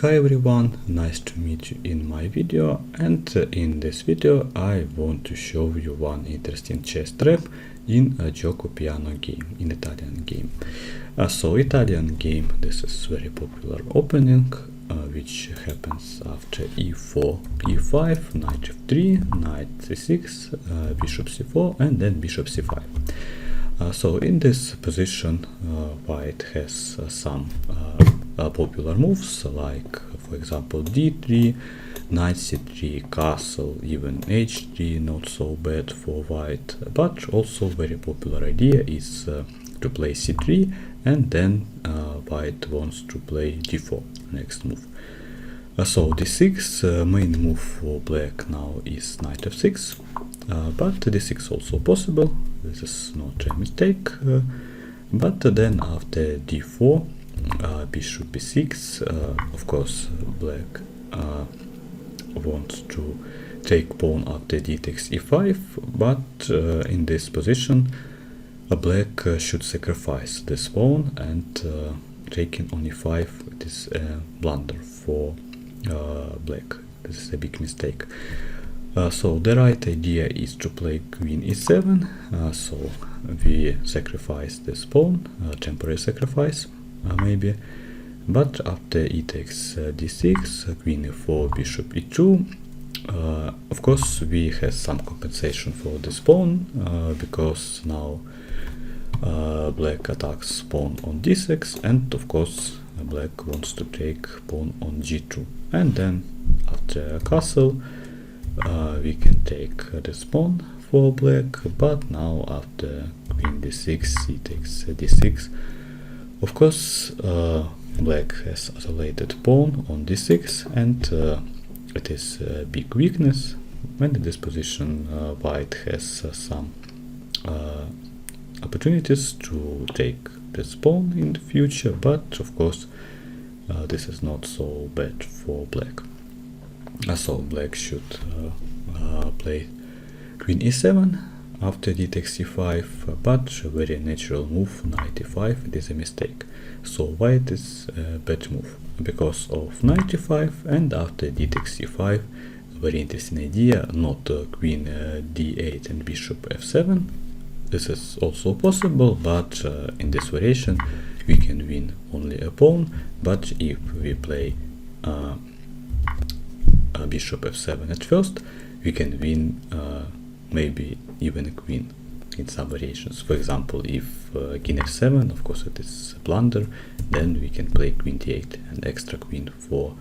Hi everyone, nice to meet you in my video, and in this video I want to show you one interesting chess trap in a Giocco Paino game, in Italian game. Italian game, this is very popular opening, which happens after e4, e5, knight f3, knight c6, bishop c4, and then bishop c5. In this position, white has some popular moves like, for example, d3, knight c3, castle, even h3, not so bad for white, but also very popular idea is to play c3, and then white wants to play d4, next move. d6, main move for black now is knight f6, but d6 also possible, this is not a mistake, but then after d4, bishop b6, of course black wants to take pawn after d takes e5, but in this position black should sacrifice this pawn, and taking on e5 it is a blunder for black. This is a big mistake. The right idea is to play queen e7, so we sacrifice this pawn, temporary sacrifice maybe, but after e takes d6, queen e4, bishop e2, of course we have some compensation for this pawn, because now black attacks pawn on d6, and of course black wants to take pawn on g2, and then after castle we can take this pawn for black, but now after queen d6, he takes d6. Of course black has isolated pawn on d6, and it is a big weakness, and in this position white has some opportunities to take this pawn in the future, but of course this is not so bad for black. Black should play queen e7 after d takes e5, but a very natural move, knight e5, it is a mistake. So white is a bad move because of knight e5, and after d takes e5, very interesting idea, not queen d8 and bishop f7. This is also possible, but in this variation we can win only a pawn, but if we play bishop f7 at first, we can win maybe even a queen in some variations. For example, if king f7, of course it is a blunder, then we can play queen d8 and extra queen for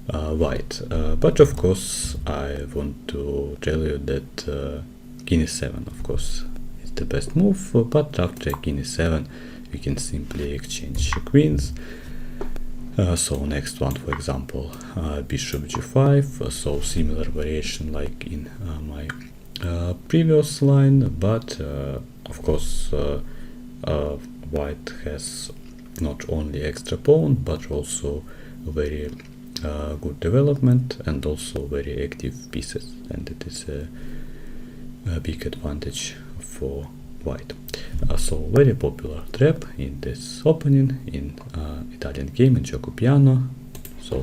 white. But of course I want to tell you that king e7, of course, is the best move, but after king e7 we can simply exchange queens. Next one, for example, bishop g5, similar variation like in my previous line, but of course white has not only extra pawn, but also very good development and also very active pieces, and it is a big advantage for white. Very popular trap in this opening in Italian game in Giocco Paino.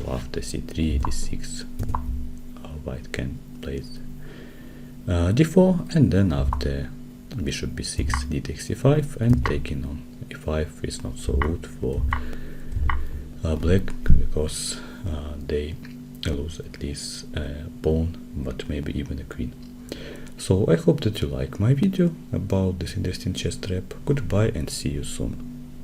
After c3, d6, white can play d4, and then after bishop b6, d takes e5, and taking on e5 is not so good for black, because they lose at least a pawn, but maybe even a queen. I hope that you like my video about this interesting chess trap. Goodbye and see you soon.